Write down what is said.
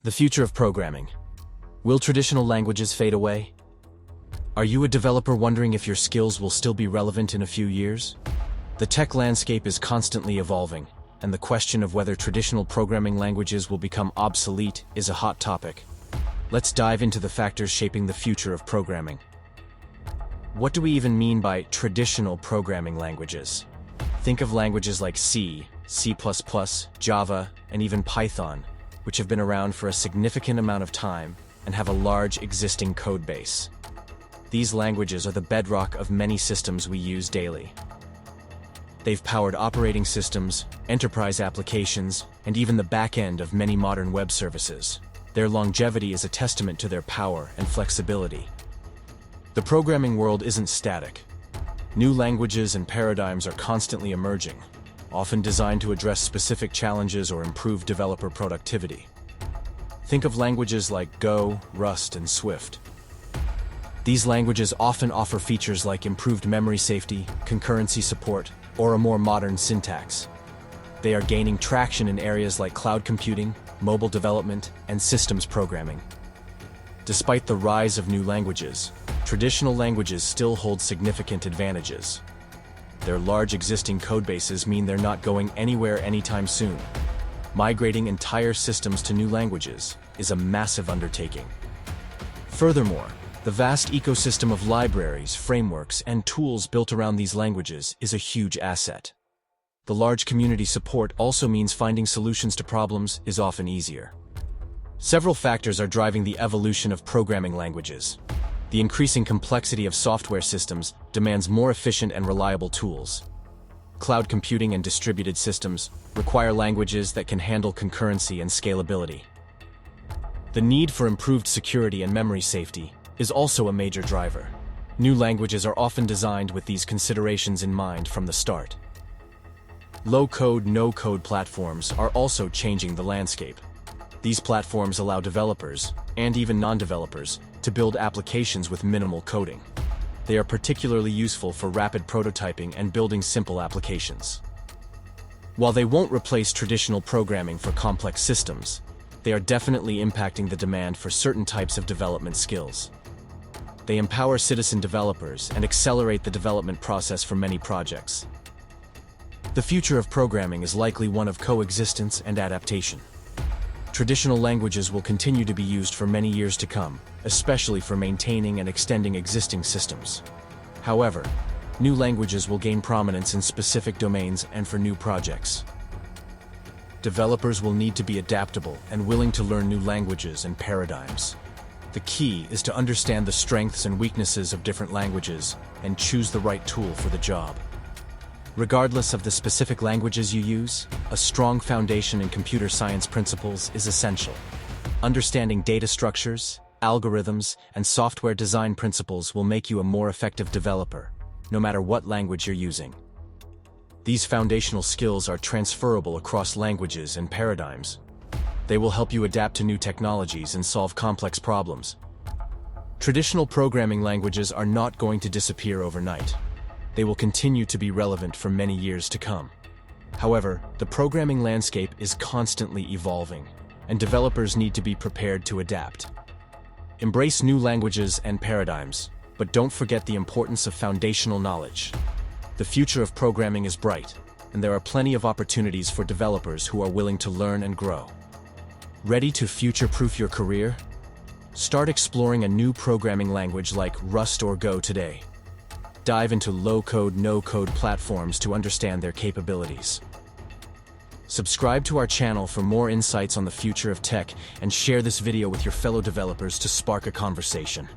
The future of programming. Will traditional languages fade away? Are you a developer wondering if your skills will still be relevant in a few years? The tech landscape is constantly evolving, and the question of whether traditional programming languages will become obsolete is a hot topic. Let's dive into the factors shaping the future of programming. What do we even mean by traditional programming languages? Think of languages like C, C++, Java, and even Python, which have been around for a significant amount of time and have a large existing code base. These languages are the bedrock of many systems we use daily. They've powered operating systems, enterprise applications, and even the back end of many modern web services. Their longevity is a testament to their power and flexibility. The programming world isn't static. New languages and paradigms are constantly emerging, often designed to address specific challenges or improve developer productivity. Think of languages like Go, Rust, and Swift. These languages often offer features like improved memory safety, concurrency support, or a more modern syntax. They are gaining traction in areas like cloud computing, mobile development, and systems programming. Despite the rise of new languages, traditional languages still hold significant advantages. Their large existing codebases mean they're not going anywhere anytime soon. Migrating entire systems to new languages is a massive undertaking. Furthermore, the vast ecosystem of libraries, frameworks, and tools built around these languages is a huge asset. The large community support also means finding solutions to problems is often easier. Several factors are driving the evolution of programming languages. The increasing complexity of software systems demands more efficient and reliable tools. Cloud computing and distributed systems require languages that can handle concurrency and scalability. The need for improved security and memory safety is also a major driver. New languages are often designed with these considerations in mind from the start. Low-code, no-code platforms are also changing the landscape. These platforms allow developers, and even non-developers, to build applications with minimal coding. They are particularly useful for rapid prototyping and building simple applications. While they won't replace traditional programming for complex systems, they are definitely impacting the demand for certain types of development skills. They empower citizen developers and accelerate the development process for many projects. The future of programming is likely one of coexistence and adaptation. Traditional languages will continue to be used for many years to come, especially for maintaining and extending existing systems. However, new languages will gain prominence in specific domains and for new projects. Developers will need to be adaptable and willing to learn new languages and paradigms. The key is to understand the strengths and weaknesses of different languages and choose the right tool for the job. Regardless of the specific languages you use, a strong foundation in computer science principles is essential. Understanding data structures, algorithms, and software design principles will make you a more effective developer, no matter what language you're using. These foundational skills are transferable across languages and paradigms. They will help you adapt to new technologies and solve complex problems. Traditional programming languages are not going to disappear overnight. They will continue to be relevant for many years to come. However, the programming landscape is constantly evolving, and developers need to be prepared to adapt. Embrace new languages and paradigms, but don't forget the importance of foundational knowledge. The future of programming is bright, and there are plenty of opportunities for developers who are willing to learn and grow. Ready to future-proof your career? Start exploring a new programming language like Rust or Go today. Dive into low-code, no-code platforms to understand their capabilities. Subscribe to our channel for more insights on the future of tech and share this video with your fellow developers to spark a conversation.